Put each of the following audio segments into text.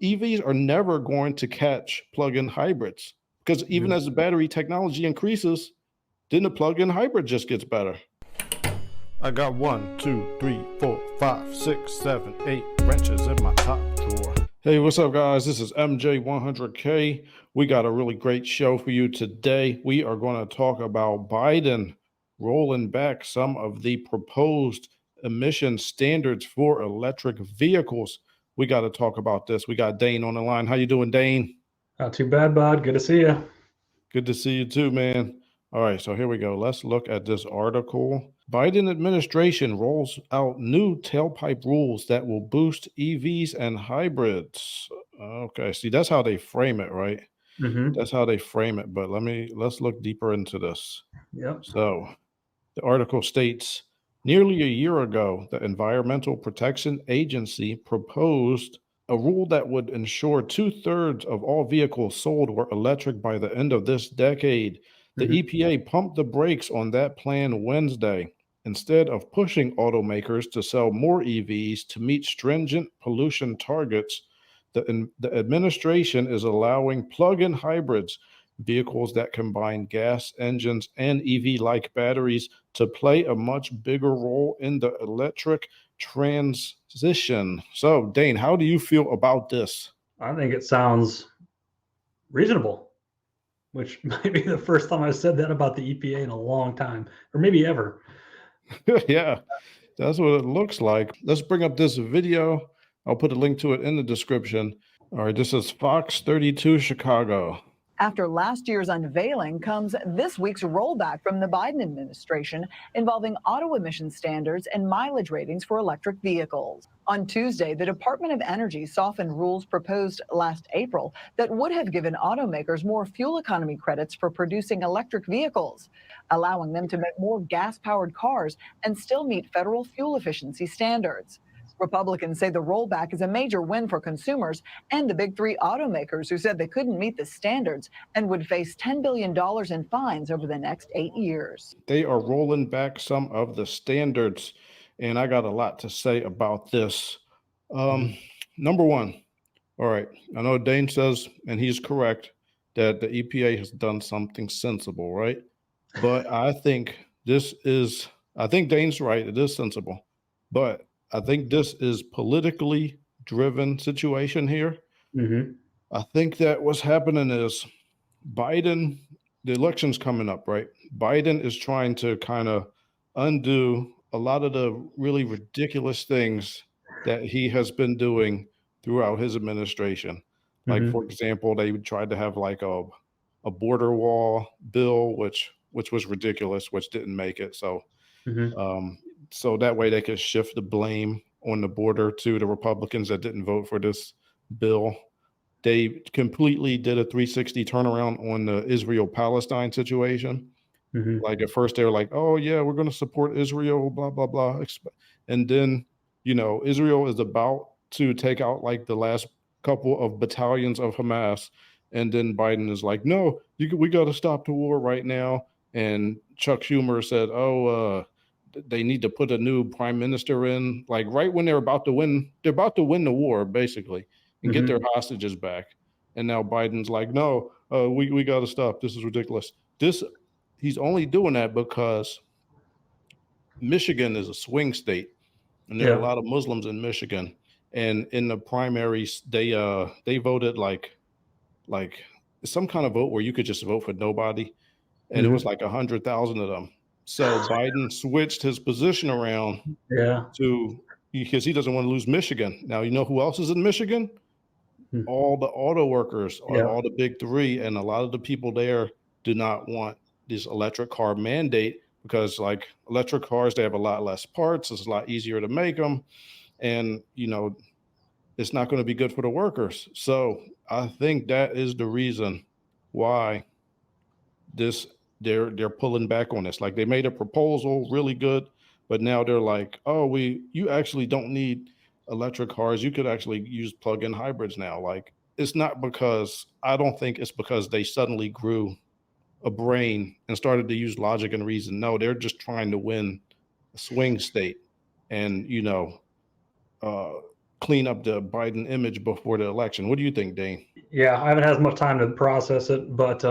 EVs are never going to catch plug-in hybrids because even as the battery technology increases, then the plug-in hybrid just gets better. I got 1, 2, 3, 4, 5, 6, 7, 8 wrenches in my top drawer. Hey, what's up, guys? This is MJ100K. We got a really great show for you today. We are going to talk about Biden rolling back some of the proposed emission standards for electric vehicles. We got to talk about this. We got Dane on the line. How you doing, Dane? Not too bad, bud. Good to see you. Good to see you too, man. All right, so here we go. Let's look at this article. Biden administration rolls out new tailpipe rules that will boost EVs and hybrids. Okay, see, that's how they frame it, right? That's how they frame it. But let's look deeper into this. Yep. So the article states, nearly a year ago, the Environmental Protection Agency proposed a rule that would ensure 2/3 of all vehicles sold were electric by the end of this decade. The EPA pumped the brakes on that plan Wednesday. Instead of pushing automakers to sell more EVs to meet stringent pollution targets, the administration is allowing plug-in hybrids, vehicles that combine gas engines and EV-like batteries, to play a much bigger role in the electric transition. So, Dane, how do you feel about this? I think it sounds reasonable, which might be the first time I've said that about the EPA in a long time, or maybe ever. Yeah, that's what it looks like. Let's bring up this video. I'll put a link to it in the description. All right, this is Fox 32 Chicago. After last year's unveiling comes this week's rollback from the Biden administration involving auto emission standards and mileage ratings for electric vehicles. On Tuesday, the Department of Energy softened rules proposed last April that would have given automakers more fuel economy credits for producing electric vehicles, allowing them to make more gas-powered cars and still meet federal fuel efficiency standards. Republicans say the rollback is a major win for consumers and the big three automakers who said they couldn't meet the standards and would face $10 billion in fines over the next 8 years. They are rolling back some of the standards, and I got a lot to say about this. Number one, all right, I know Dane says, and he's correct, that the EPA has done something sensible, right? But I think Dane's right, it is sensible, but I think this is politically driven situation here. I think that what's happening is Biden, the election's coming up, right? Biden is trying to kind of undo a lot of the really ridiculous things that he has been doing throughout his administration. Like, for example, they tried to have like a border wall bill, which was ridiculous, which didn't make it. So so that way they could shift the blame on the border to the Republicans that didn't vote for this bill. They completely did a 360 turnaround on the Israel-Palestine situation. Like at first they were like, oh yeah, we're going to support Israel, blah, blah, blah. And then, Israel is about to take out like the last couple of battalions of Hamas. And then Biden is like, no, we got to stop the war right now. And Chuck Schumer said, they need to put a new prime minister in, like right when they're about to win the war, basically, and get their hostages back. And now Biden's like, no, we got to stop. This is ridiculous. He's only doing that because Michigan is a swing state, and there are a lot of Muslims in Michigan. And in the primaries, they voted like some kind of vote where you could just vote for nobody, and it was like 100,000 of them. So Biden switched his position around because he doesn't want to lose Michigan. Now, you know who else is in Michigan? All the auto workers, all the big three, and a lot of the people there do not want this electric car mandate because, like, electric cars, they have a lot less parts. It's a lot easier to make them, and it's not going to be good for the workers. So I think that is the reason why they're pulling back on this. Like, they made a proposal really good, but now they're like, oh, you actually don't need electric cars. You could actually use plug-in hybrids now. Like, I don't think it's because they suddenly grew a brain and started to use logic and reason. No, they're just trying to win a swing state and clean up the Biden image before the election. What do you think, Dane? Yeah, I haven't had as much time to process it, but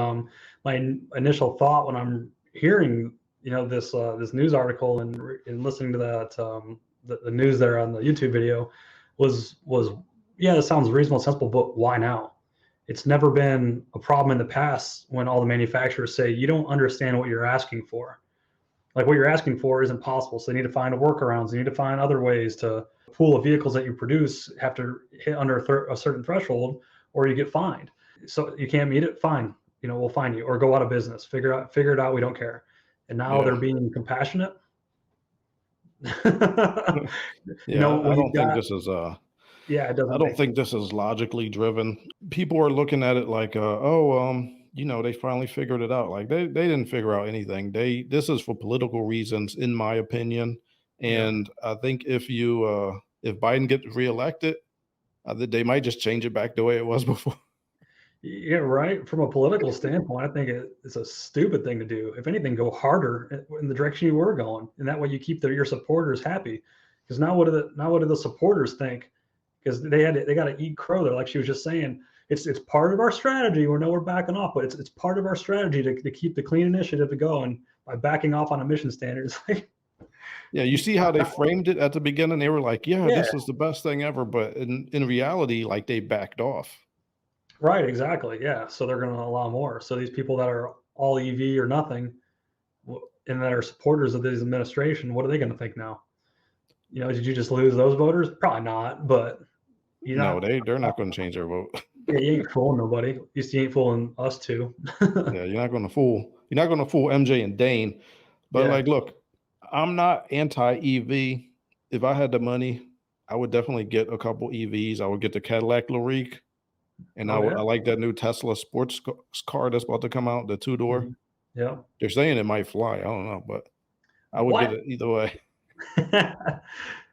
my initial thought when I'm hearing, this news article and listening to that the news there on the YouTube video was yeah, that sounds reasonable and sensible, but why now? It's never been a problem in the past when all the manufacturers say you don't understand what you're asking for. Like what you're asking for isn't possible, so they need to find a workarounds. They need to find other ways to pool of vehicles that you produce have to hit under a certain threshold, or you get fined. So you can't meet it, fine. We'll fine you or go out of business. Figure it out. We don't care. And now Yeah. they're being compassionate. Yeah, I don't think this is yeah, it doesn't. I don't think this is logically driven. People are looking at it like, they finally figured it out. Like they didn't figure out anything. This is for political reasons, in my opinion. And I think if Biden gets reelected, they might just change it back the way it was before. Yeah, right. From a political standpoint, I think it's a stupid thing to do. If anything, go harder in the direction you were going, and that way you keep your supporters happy. Because now, what do the supporters think? Because they got to eat crow there, like she was just saying. It's part of our strategy. We're backing off, but it's part of our strategy to keep the clean initiative going by backing off on emission standards. Yeah, you see how they framed it at the beginning? They were like, yeah, Yeah. this is the best thing ever. But in reality, like they backed off. Right, exactly. Yeah. So they're going to allow more. So these people that are all EV or nothing and that are supporters of this administration, what are they going to think now? Did you just lose those voters? Probably not, but they're not going to change their vote. Yeah, you ain't fooling nobody. At least you ain't fooling us too. Yeah, you're not going to fool MJ and Dane. But Yeah. like, look, I'm not anti-EV. If I had the money, I would definitely get a couple EVs. I would get the Cadillac Lyriq, and I like that new Tesla sports car that's about to come out, the 2-door. Yeah. They're saying it might fly. I don't know, but I would get it either way.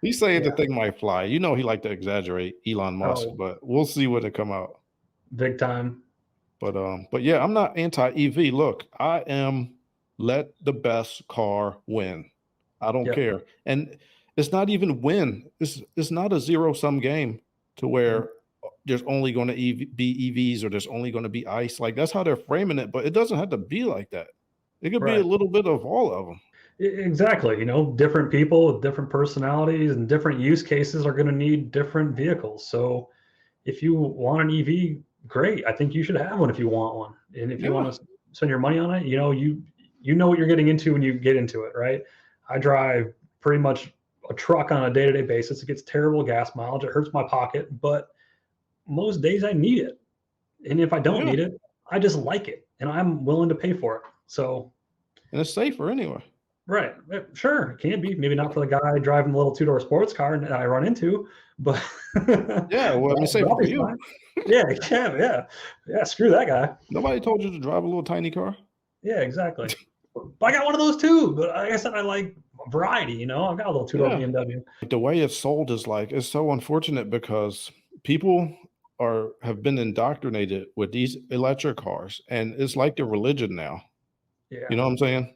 He's saying the thing might fly. He like to exaggerate, Elon Musk, but we'll see when it come out. Big time. But yeah, I'm not anti-EV. Look, I am let the best car win. I don't care. And it's not even win. It's not a zero-sum game to where there's only going to be EVs or there's only going to be ICE. Like that's how they're framing it, but it doesn't have to be like that. It could be a little bit of all of them. Exactly. Different people with different personalities and different use cases are going to need different vehicles. So if you want an EV, great. I think you should have one if you want one. And if you want to spend your money on it, you know what you're getting into when you get into it, right? I drive pretty much a truck on a day-to-day basis. It gets terrible gas mileage. It hurts my pocket, but most days I need it. And if I don't need it, I just like it and I'm willing to pay for it. So, and it's safer anyway. Right. Sure. It can be. Maybe not for the guy driving the little 2-door sports car that I run into, but yeah, well, I mean, safer for you. Yeah. Screw that guy. Nobody told you to drive a little tiny car. Yeah, exactly. I got one of those too, but like I said, I like variety. I've got a little 2-door BMW. The way it's sold is it's so unfortunate because people have been indoctrinated with these electric cars, and it's like their religion now. Yeah. You know what I'm saying?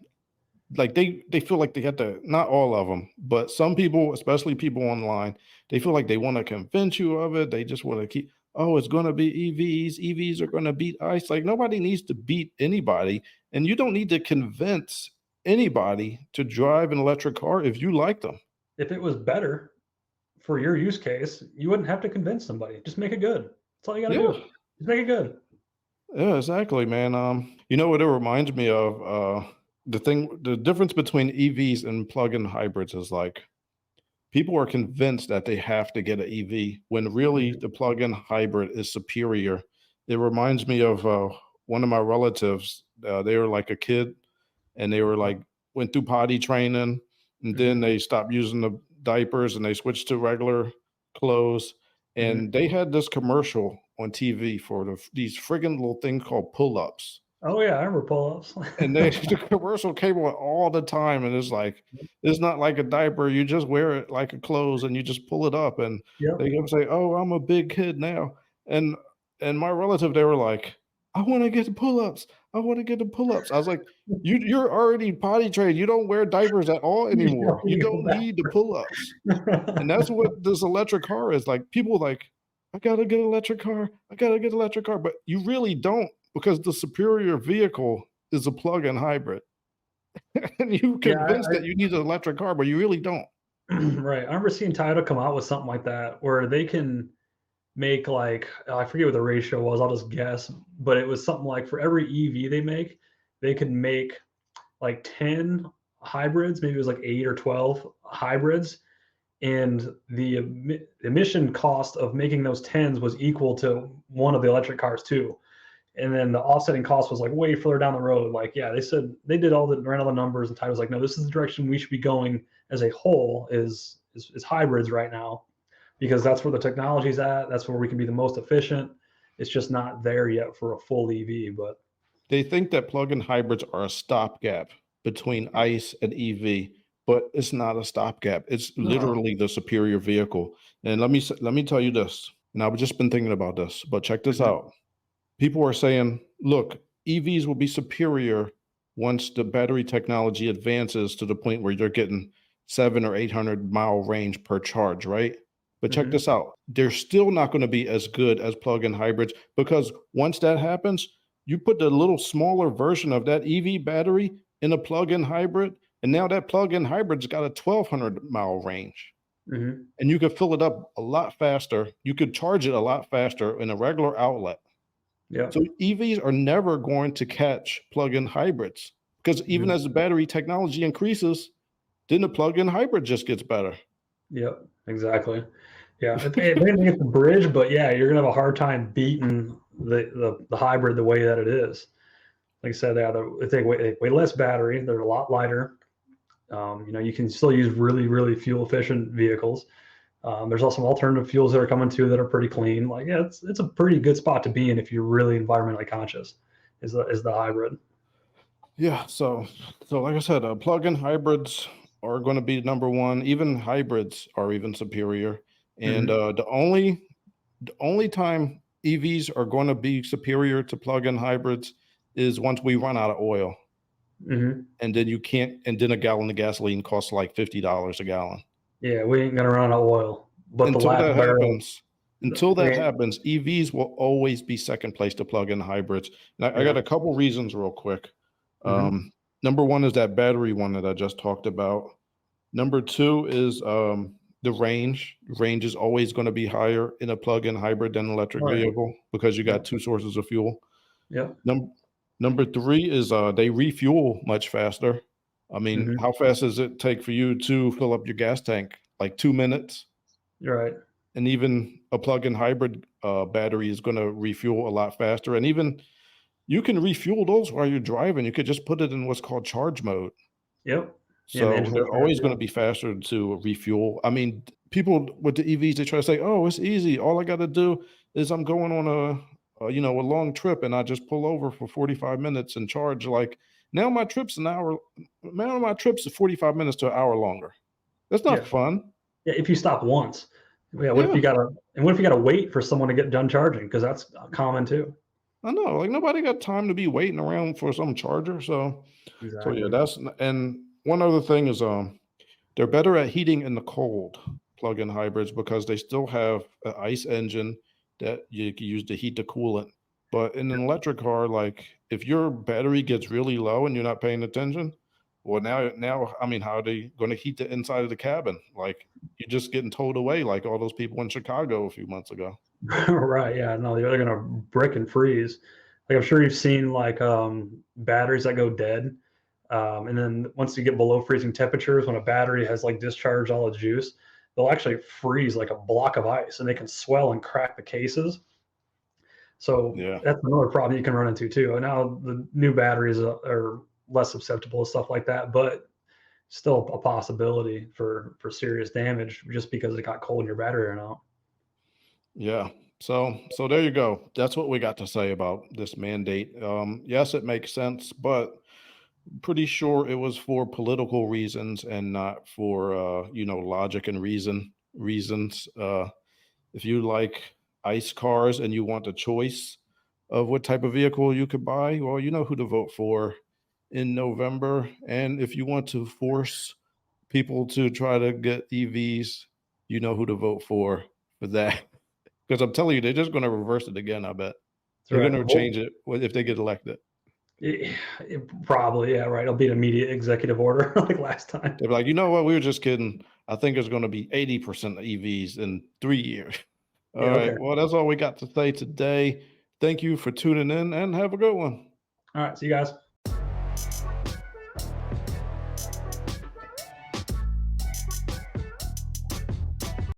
Like they feel like they have to, not all of them, but some people, especially people online, they feel like they want to convince you of it. They just want to keep, it's going to be EVs. EVs are going to beat ICE. Like nobody needs to beat anybody. And you don't need to convince anybody to drive an electric car if you like them. If it was better for your use case, you wouldn't have to convince somebody. Just make it good. That's all you got to do. Just make it good. Yeah, exactly, man. You know what it reminds me of? The difference between EVs and plug-in hybrids is like people are convinced that they have to get an EV when really the plug-in hybrid is superior. It reminds me of one of my relatives. They were like a kid and they were like went through potty training and then they stopped using the diapers and they switched to regular clothes. And they had this commercial on TV for these friggin' little things called pull-ups. Oh yeah, I remember pull-ups. And the commercial came on all the time, and it's like it's not like a diaper. You just wear it like a clothes, and you just pull it up. And they can say, "Oh, I'm a big kid now." And my relative, they were like, "I want to get the pull-ups. I want to get the pull-ups. I was like, you're already potty trained. You don't wear diapers at all anymore. You don't need the pull-ups. And that's what this electric car is. Like, people like, I gotta get an electric car. I gotta get an electric car. But you really don't, because the superior vehicle is a plug-in hybrid. And you Yeah, convinced that you need an electric car, but you really don't. right. I remember seeing Toyota come out with something like that where they can make like, I forget what the ratio was, I'll just guess, but it was something like for every EV they make, they could make like 10 hybrids, maybe it was like 8 or 12 hybrids, and the emission cost of making those 10s was equal to one of the electric cars too. And then the offsetting cost was like way further down the road. Like, yeah, they said they did ran all the numbers, and Ty was like, no, this is the direction we should be going as a whole is hybrids right now, because that's where the technology's at. That's where we can be the most efficient. It's just not there yet for a full EV. But They think that plug-in hybrids are a stopgap between ICE and EV, but it's not a stopgap. It's literally the superior vehicle. And let me tell you this, and I've just been thinking about this, but check this out. People are saying, look, EVs will be superior once the battery technology advances to the point where you're getting 700 or 800 mile range per charge, right? But check this out. They're still not going to be as good as plug-in hybrids, because once that happens, you put the little smaller version of that EV battery in a plug-in hybrid, and now that plug-in hybrid's got a 1,200 mile range. And you could fill it up a lot faster. You could charge it a lot faster in a regular outlet. yeah, So EVs are never going to catch plug-in hybrids, because even as the battery technology increases, then the plug-in hybrid just gets better. yep, exactly. Yeah, it may hit the bridge, but yeah, you're gonna have a hard time beating the hybrid the way that it is. Like I said, they weigh less battery. They're a lot lighter. You can still use really, really fuel efficient vehicles. There's also some alternative fuels that are coming too that are pretty clean. Like, yeah, it's a pretty good spot to be in if you're really environmentally conscious. Is the hybrid? Yeah. So like I said, plug-in hybrids are going to be number one. Even hybrids are even superior. And the only time EVs are going to be superior to plug-in hybrids is once we run out of oil. And then you can't, and then a gallon of gasoline costs like $50 a gallon. Yeah, we ain't gonna run out of oil. But Until the last that barrel, happens, EVs will always be second place to plug-in hybrids. And I got a couple reasons real quick. Number one is that battery one that I just talked about. Number two is the range. Range is always going to be higher in a plug-in hybrid than an electric vehicle, because you got two sources of fuel. Yeah. Number three is they refuel much faster. I mean, how fast does it take for you to fill up your gas tank? Like 2 minutes? You're right. And even a plug-in hybrid battery is going to refuel a lot faster. And even you can refuel those while you're driving. You could just put it in what's called charge mode. Yep. So they're always going to be faster to refuel. I mean, people with the EVs, they try to say, "Oh, it's easy. All I got to do is I'm going on a long trip, and I just pull over for 45 minutes and charge." Like, now my trip's an hour. Now my trip's 45 minutes to an hour longer. That's not fun. Yeah, if you stop once. Yeah. What if you gotta wait for someone to get done charging? Because that's common too. I know, like, nobody got time to be waiting around for some charger. So yeah, and one other thing is they're better at heating in the cold, plug-in hybrids, because they still have an ICE engine that you can use to heat the coolant. But in an electric car, like, if your battery gets really low and you're not paying attention, well, now, I mean, how are they going to heat the inside of the cabin? Like, you're just getting towed away, like all those people in Chicago a few months ago. Right. Yeah. No, they're gonna brick and freeze. Like, I'm sure you've seen like batteries that go dead. And then once you get below freezing temperatures, when a battery has like discharged all its juice, they'll actually freeze like a block of ice, and they can swell and crack the cases. So that's another problem you can run into too. Now the new batteries are less susceptible to stuff like that, but still a possibility for serious damage just because it got cold in your battery or not. Yeah. So there you go. That's what we got to say about this mandate. Yes, it makes sense, but pretty sure it was for political reasons and not for logic and reasons. If you like ICE cars and you want a choice, of what type of vehicle you could buy, well, you know who to vote for in November. And if you want to force people to try to get EVs, you know who to vote for that. Because I'm telling you, they're just going to reverse it again, I bet. They're right. going to change it if they get elected. Probably, yeah, right. It'll be an immediate executive order like last time. They're like, you know what? We were just kidding. I think it's going to be 80% EVs in 3 years. All Yeah, right. okay. Well, that's all we got to say today. Thank you for tuning in and have a good one. All right. See you guys.